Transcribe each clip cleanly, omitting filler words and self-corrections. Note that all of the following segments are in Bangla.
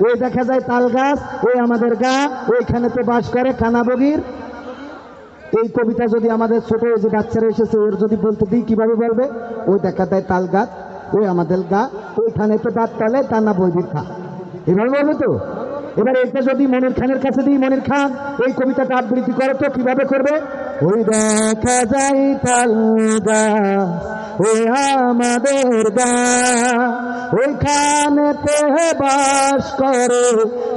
ওই দেখা যায় তাল গাছ, ওই আমাদের গা, ওইখানে তো বাস করে কানাবগির। এই কবিতা যদি আমাদের ছোট যে বাচ্চারা এসেছে ওর যদি বলতে দিই কিভাবে বলবে? ওই দেখা যায় তাল গাছ, ওই আমাদের গা, ওইখানে তো দাঁত তালে টানা বৈদিক খা, এভাবে বলবে তো। এবার এটা যদি মনির খানের কাছে দিই, মনির খান এই কবিতাটা আবৃত্তি করে তো কিভাবে করবে? ওই দেখা যায় তাল গাছ, ওই আমাদের গা, ওইখানেতে বাস করে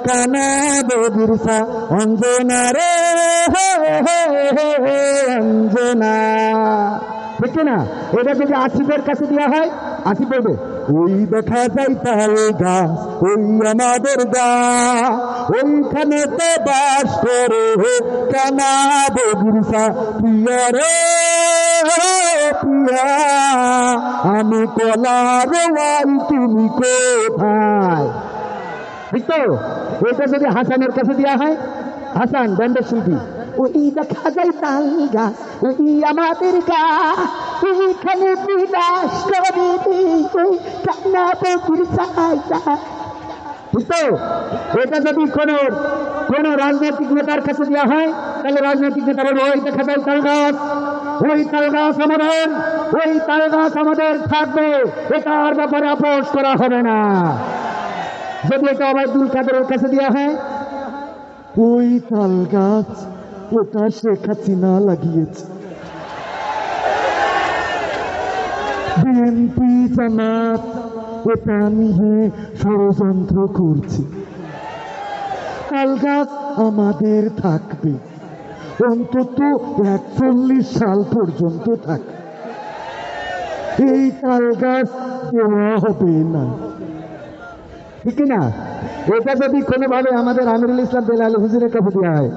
কানা বগির সা, অঞ্জনা রে অঞ্জনা। ঠিক না? এটা যদি আসিফের কাছে দেওয়া হয়, আসিফ বলবে ওই দেখা যায় তাল গাছ, ওই আমাদের গা, ওইখানেতে বাস করে কানা বগির সা, প্রিয়া রে প্রিয়া, আমি কলার ওয়াল তুমি কোথায়? ঠিক তো? এটা যদি হাসানের কাছে দেওয়া হয়, হাসান ব্যান্ডের শিল্পী, ওই দেখা যায় তাল গাছ, ওই আমাদের গা, ওইখানে বিলাস করে ওই কান্না বকুর সাজা। ঠিক তো? এটা যদি কোন রাজনৈতিক নেতার কাছে দেওয়া হয়, তাহলে রাজনৈতিক নেতা বলবে ওই দেখা যায় তাল গাছ, ওই তাল গাছ আমাদের, ওই তাল গাছ আমাদের থাকবে, এটার ব্যাপারে আপোষ করা হবে না। যদি এটা ওবায়দুল কাদেরের কাছে দেওয়া হয়, ওই তাল গাছ, ওটা শেখ হাসিনা লাগিয়েছে, বিএনপি জামাত ওটা নিয়ে ষড়যন্ত্র করছে, তাল গাছ আমাদের থাকবে, অন্তত 41 সাল পর্যন্ত থাকবে, এই তাল গাছ দেওয়া হবে না। ঠিক না? এটা যদি কোনোভাবে আমাদের আমিরুল ইসলাম বেলাল হুজুরের কাছে দেওয়া হয়,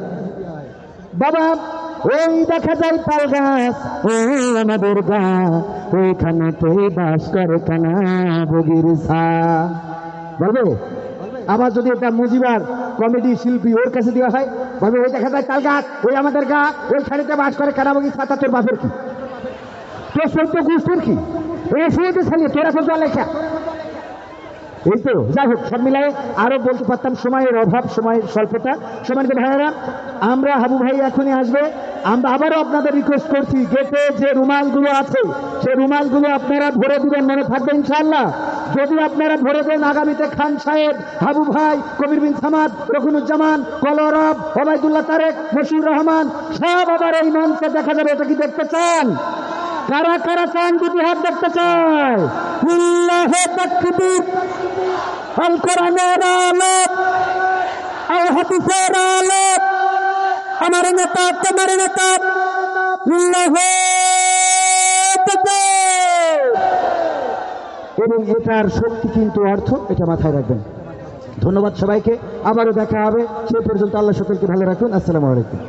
বাবা ওই দেখা যায় তাল গাছ, ও আমাদের গা, ওইখানে তো বাস করে কানা বগির সা, বলবে? আবার যদি এটা মুজিবার কমেডি শিল্পী ওর কাছে দেওয়া হয়, বলবে ওই দেখা যায় তাল গাছ, ওই আমাদের গা, ওইখানেতে বাস করে কানা বগির সা, তোর বাপের কি, তোর সত্য গোষ্ঠীর কি, এই শুরুতে ছাড়িয়ে তোরা ফোন লেখা। এই তো যাই হোক, সব মিলাই আরো বলতে পারতাম, সময়ের অভাব, সময়ের স্বল্পতা। সময় ভাইয়েরা, আমরা হাবু ভাই এখনই আসবে, আমরা আবারও আপনাদের রিকোয়েস্ট করছি, গেটে যে রুমালগুলো আছে সেই রুমালগুলো আপনারা ভরে দিবেন, মনে থাকবে ইনশাআল্লাহ। যদি আপনারা ভরে দেন, আগামীতে খান সাহেব, হাবু ভাই, কবির বিন সামাদ, রকুনুজ্জামান, কলরব, ওবায়দুল্লাহ তারেক, মশিউর রহমান সব আবার এই মঞ্চে দেখা যাবে। এটা কি দেখতে চান? কারা কারা চান দুটি হাত দেখতে চায়? আল্লাহু তাকবীর, আল কোরআনের আলোক, আল হাদিসের আলোক, আমার নেতা তোমার নেতা, আল্লাহু তাকবীর। এবং এটার শক্তি কিন্তু অর্থ, এটা মাথায় রাখবেন। ধন্যবাদ সবাইকে, আবারও দেখা হবে, সে পর্যন্ত আল্লাহ সকলকে ভালো রাখুন। আসসালামু আলাইকুম।